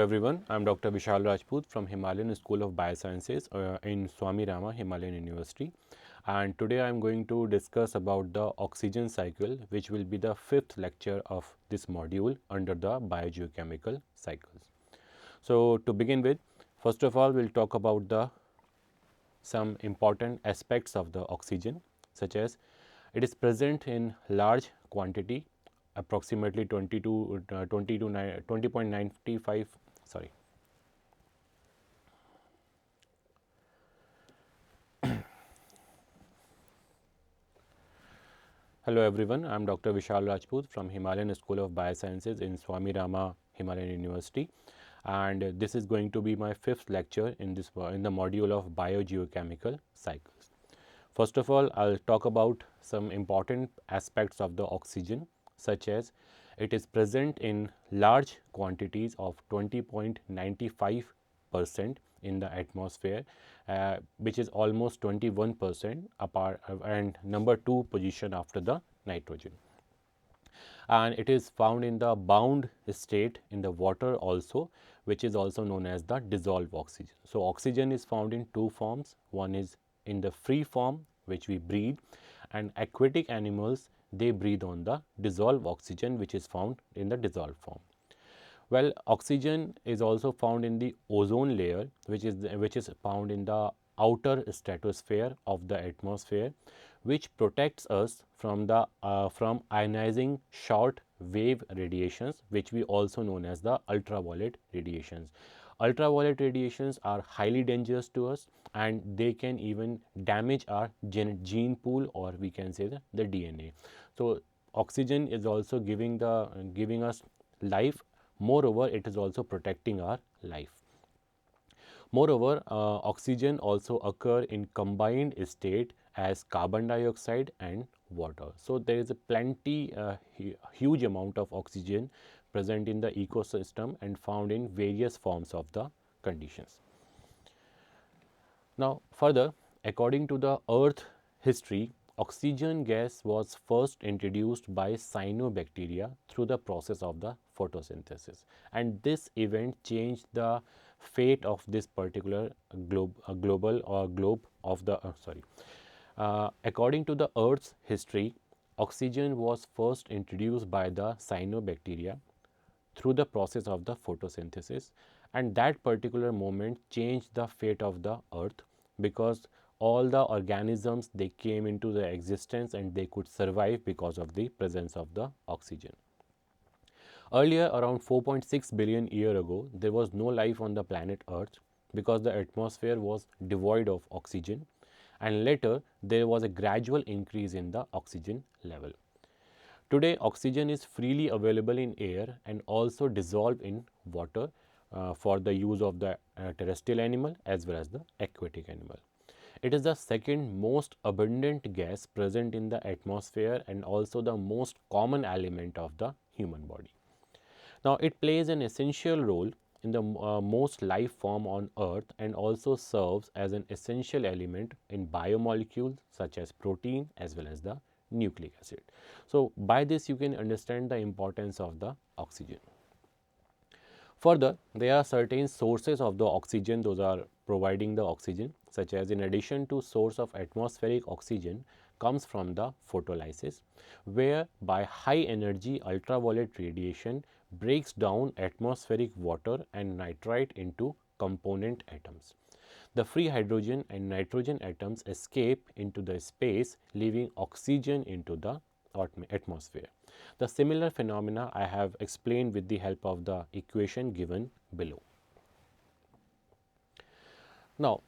everyone, I am Dr. Vishal Rajput from Himalayan School of Biosciences in Swami Rama Himalayan University, and today I am going to discuss about the oxygen cycle, which will be the fifth lecture of this module under the biogeochemical cycles. So to begin with, first of all we will talk about some important aspects of the oxygen, such as it is present in large quantity, approximately 20.95 sorry. Hello everyone, I am Dr. Vishal Rajput from Himalayan School of Biosciences in Swami Rama Himalayan University, and this is going to be my fifth lecture in the module of biogeochemical cycles. First of all, I will talk about some important aspects of the oxygen, such as it is present in large quantities of 20.95% in the atmosphere, which is almost 21% apart, and number 2 position after the nitrogen. And it is found in the bound state in the water also, which is also known as the dissolved oxygen. So oxygen is found in two forms. One is in the free form, which we breathe, and aquatic animals, they breathe on the dissolved oxygen, which is found in the dissolved form. Well, oxygen is also found in the ozone layer, which is found in the outer stratosphere of the atmosphere, which protects us from the from ionizing short wave radiations, which we also known as the ultraviolet radiations. Ultraviolet radiations are highly dangerous to us, and they can even damage our gene pool, or we can say the DNA. So oxygen is also giving us life. Moreover, it is also protecting our life. Moreover, oxygen also occur in combined state as carbon dioxide and water. So there is a huge amount of oxygen present in the ecosystem and found in various forms of the conditions. Now further, according to the Earth history, oxygen gas was first introduced by cyanobacteria through the process of the photosynthesis, and this event changed the fate of this particular globe of the according to the Earth's history, oxygen was first introduced by the cyanobacteria through the process of the photosynthesis, and that particular moment changed the fate of the Earth, because all the organisms, they came into the existence and they could survive because of the presence of the oxygen. Earlier, around 4.6 billion years ago, there was no life on the planet Earth because the atmosphere was devoid of oxygen, and later there was a gradual increase in the oxygen level. Today, oxygen is freely available in air and also dissolved in water for the use of the terrestrial animal as well as the aquatic animal. It is the second most abundant gas present in the atmosphere and also the most common element of the human body. Now, it plays an essential role in the most life form on Earth and also serves as an essential element in biomolecules such as protein as well as the nucleic acid. So, by this you can understand the importance of the oxygen. Further, there are certain sources of the oxygen, those are providing the oxygen, such as in addition to source of atmospheric oxygen comes from the photolysis, where by high energy ultraviolet radiation breaks down atmospheric water and nitrite into component atoms. The free hydrogen and nitrogen atoms escape into the space, leaving oxygen into the atmosphere. The similar phenomena I have explained with the help of the equation given below. Now,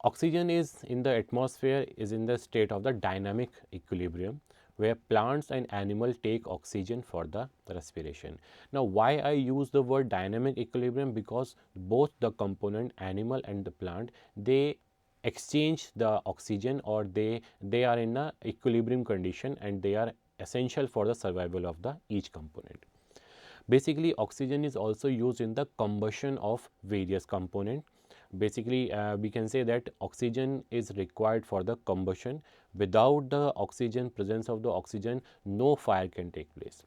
oxygen is in the atmosphere is in the state of the dynamic equilibrium, where plants and animals take oxygen for the respiration. Now, why I use the word dynamic equilibrium? Because both the component animal and the plant, they exchange the oxygen, or they are in a equilibrium condition, and they are essential for the survival of the each component. Basically, oxygen is also used in the combustion of various components. Basically, we can say that oxygen is required for the combustion. Without the oxygen, presence of the oxygen, no fire can take place.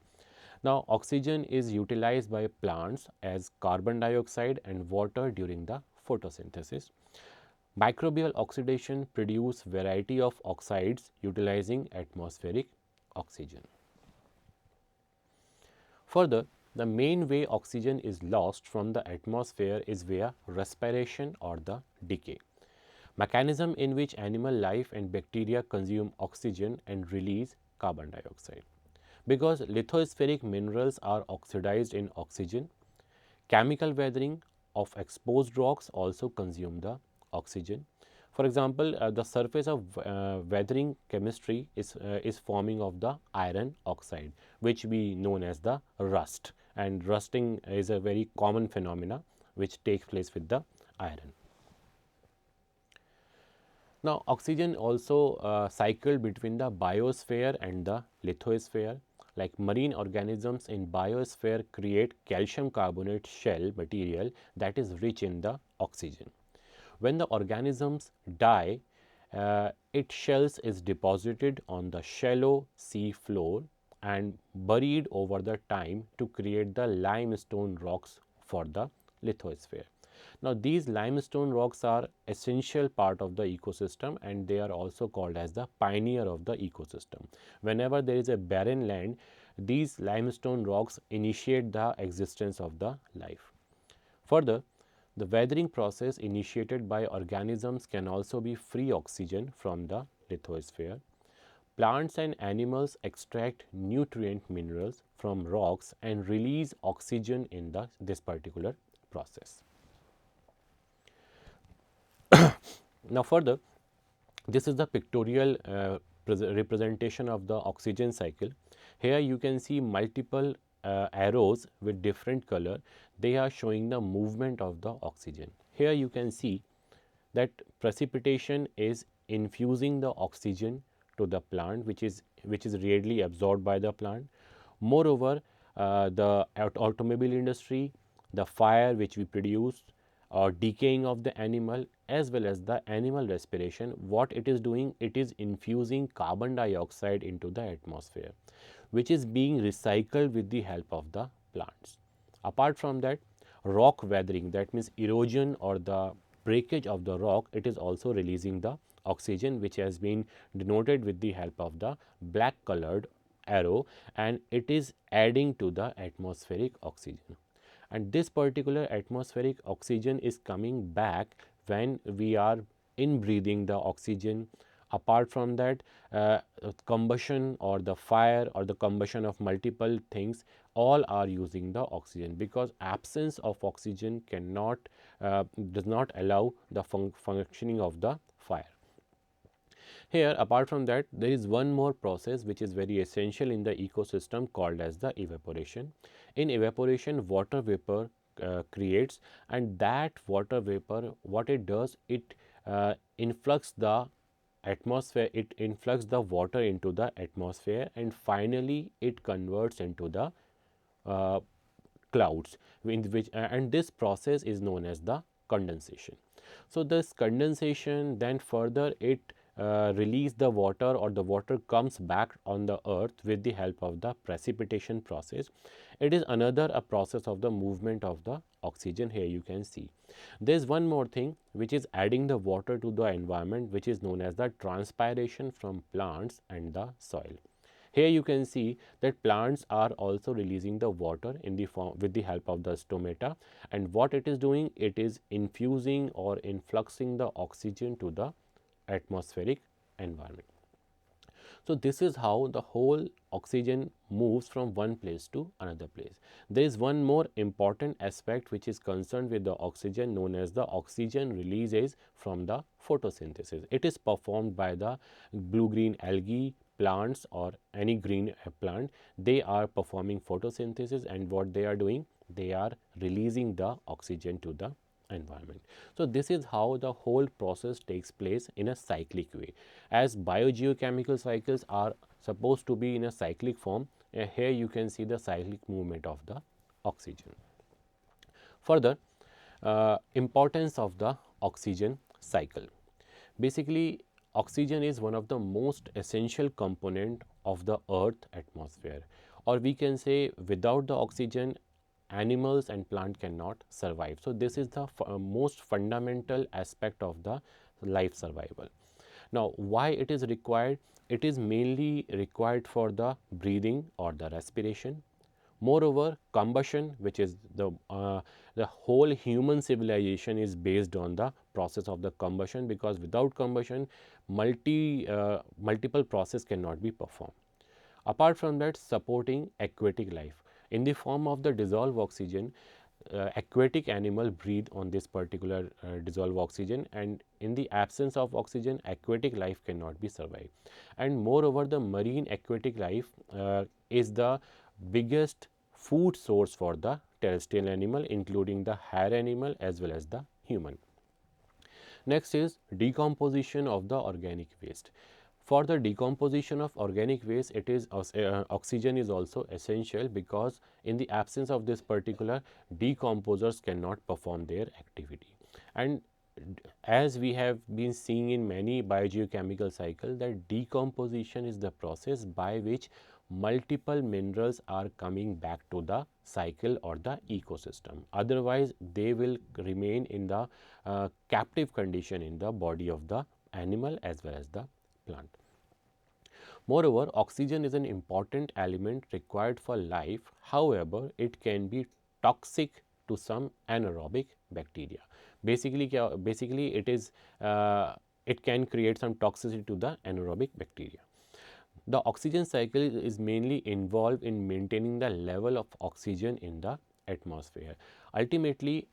Now, oxygen is utilized by plants as carbon dioxide and water during the photosynthesis. Microbial oxidation produce variety of oxides utilizing atmospheric oxygen. Further, the main way oxygen is lost from the atmosphere is via respiration or the decay. Mechanism in which animal life and bacteria consume oxygen and release carbon dioxide. Because lithospheric minerals are oxidized in oxygen, chemical weathering of exposed rocks also consume the oxygen. For example, the surface of weathering chemistry is forming of the iron oxide, which we known as the rust, and rusting is a very common phenomena which takes place with the iron. Now, oxygen also cycle between the biosphere and the lithosphere. Like marine organisms in biosphere create calcium carbonate shell material that is rich in the oxygen. When the organisms die, its shells is deposited on the shallow sea floor and buried over the time to create the limestone rocks for the lithosphere. Now, these limestone rocks are essential part of the ecosystem and they are also called as the pioneer of the ecosystem. Whenever there is a barren land, these limestone rocks initiate the existence of the life. Further, the weathering process initiated by organisms can also be free oxygen from the lithosphere. Plants and animals extract nutrient minerals from rocks and release oxygen in this particular process. Now, further, this is the pictorial representation of the oxygen cycle. Here you can see multiple arrows with different color. They are showing the movement of the oxygen. Here you can see that precipitation is infusing the oxygen to the plant, which is readily absorbed by the plant. Moreover, the automobile industry, the fire which we produce, or decaying of the animal, as well as the animal respiration, what it is doing, it is infusing carbon dioxide into the atmosphere, which is being recycled with the help of the plants. Apart from that, rock weathering, that means erosion or the breakage of the rock, it is also releasing the oxygen, which has been denoted with the help of the black colored arrow, and it is adding to the atmospheric oxygen. And this particular atmospheric oxygen is coming back when we are inbreathing the oxygen. Apart from that, combustion or the fire or the combustion of multiple things, all are using the oxygen, because absence of oxygen cannot does not allow the functioning of the fire. Here, apart from that, there is one more process which is very essential in the ecosystem called as the evaporation. In evaporation, water vapor creates, and that water vapor, what it does, it influx the atmosphere, it influx the water into the atmosphere, and finally it converts into the clouds, in which and this process is known as the condensation. So, this condensation then further it release the water, or the water comes back on the earth with the help of the precipitation process. It is another a process of the movement of the oxygen. Here you can see there is one more thing which is adding the water to the environment, which is known as the transpiration from plants and the soil. Here you can see that plants are also releasing the water in the form with the help of the stomata, and what it is doing, it is infusing or influxing the oxygen to the atmospheric environment. So, this is how the whole oxygen moves from one place to another place. There is one more important aspect which is concerned with the oxygen, known as the oxygen releases from the photosynthesis. It is performed by the blue-green algae plants or any green plant. They are performing photosynthesis, and what they are doing, they are releasing the oxygen to the environment. So, this is how the whole process takes place in a cyclic way. As biogeochemical cycles are supposed to be in a cyclic form, here you can see the cyclic movement of the oxygen. Further, importance of the oxygen cycle. Basically, oxygen is one of the most essential component of the earth atmosphere. or we can say without the oxygen animals and plant cannot survive. So this is the most fundamental aspect of the life survival. Now why it is required? It is mainly required for the breathing or the respiration. Moreover, combustion, which is the whole human civilization is based on the process of the combustion, because without combustion multiple process cannot be performed. Apart from that, supporting aquatic life in the form of the dissolved oxygen. Aquatic animal breathe on this particular dissolved oxygen, and in the absence of oxygen aquatic life cannot be survived. And moreover, the marine aquatic life is the biggest food source for the terrestrial animal, including the higher animal as well as the human. Next is decomposition of the organic waste. For the decomposition of organic waste, it is oxygen is also essential, because in the absence of this particular, decomposers cannot perform their activity. And as we have been seeing in many biogeochemical cycles, that decomposition is the process by which multiple minerals are coming back to the cycle or the ecosystem. Otherwise, they will remain in the captive condition in the body of the animal as well as the plant. Moreover, oxygen is an important element required for life. However, it can be toxic to some anaerobic bacteria. Basically it can create some toxicity to the anaerobic bacteria. The oxygen cycle is mainly involved in maintaining the level of oxygen in the atmosphere. Ultimately,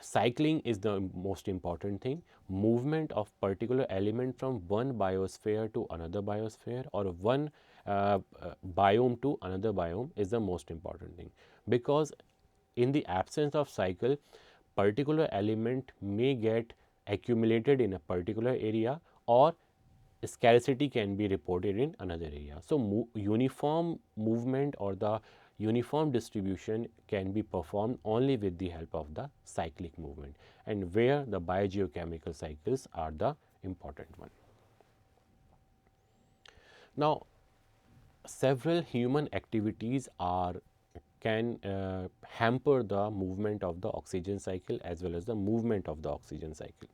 cycling is the most important thing. Movement of particular element from one biosphere to another biosphere, or one biome to another biome, is the most important thing, because in the absence of cycle, particular element may get accumulated in a particular area, or scarcity can be reported in another area. So uniform movement or the uniform distribution can be performed only with the help of the cyclic movement, and where the biogeochemical cycles are the important one. Now, several human activities can hamper the movement of the oxygen cycle as well as the movement of the oxygen cycle,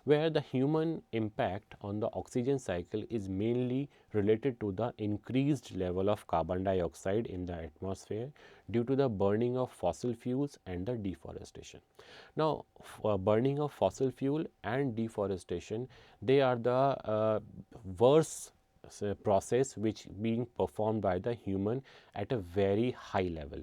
where the human impact on the oxygen cycle is mainly related to the increased level of carbon dioxide in the atmosphere due to the burning of fossil fuels and the deforestation. Now, burning of fossil fuel and deforestation, they are the worst process which being performed by the human at a very high level,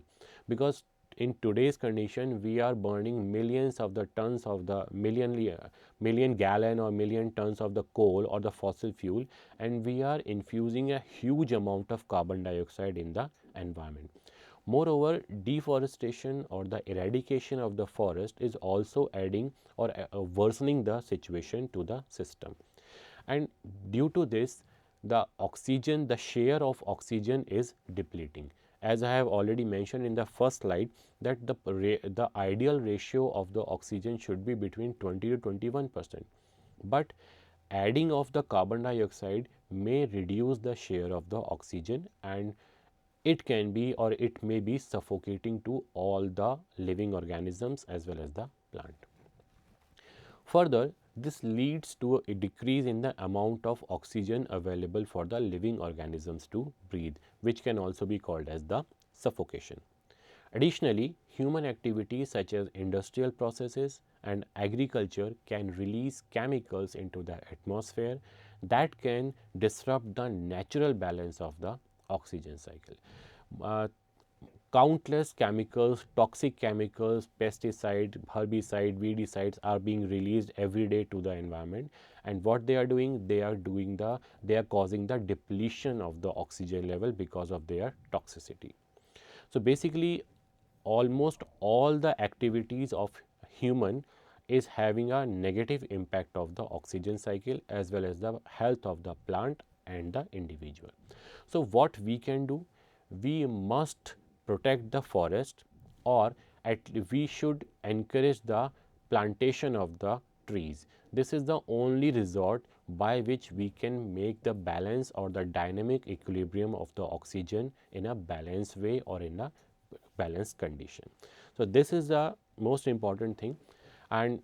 because in today's condition we are burning millions of the tons of the million gallon or million tons of the coal or the fossil fuel, and we are infusing a huge amount of carbon dioxide in the environment. Moreover, deforestation or the eradication of the forest is also adding or worsening the situation to the system, and due to this, the share of oxygen is depleting. As I have already mentioned in the first slide, that the ideal ratio of the oxygen should be between 20 to 21%, but adding of the carbon dioxide may reduce the share of the oxygen, and it can be or it may be suffocating to all the living organisms as well as the plant. Further, this leads to a decrease in the amount of oxygen available for the living organisms to breathe, which can also be called as the suffocation. Additionally, human activities such as industrial processes and agriculture can release chemicals into the atmosphere that can disrupt the natural balance of the oxygen cycle. Countless chemicals, toxic chemicals, pesticide, herbicide, weedicides are being released every day to the environment, and what they are doing, they are causing the depletion of the oxygen level because of their toxicity. So basically, almost all the activities of human is having a negative impact of the oxygen cycle as well as the health of the plant and the individual. So what we can do, we must protect the forest, or we should encourage the plantation of the trees. This is the only resort by which we can make the balance or the dynamic equilibrium of the oxygen in a balanced way or in a balanced condition. So, this is the most important thing. And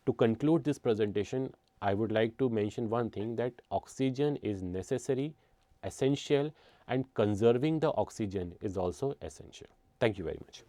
to conclude this presentation, I would like to mention one thing, that oxygen is necessary, essential, and conserving the oxygen is also essential. Thank you very much.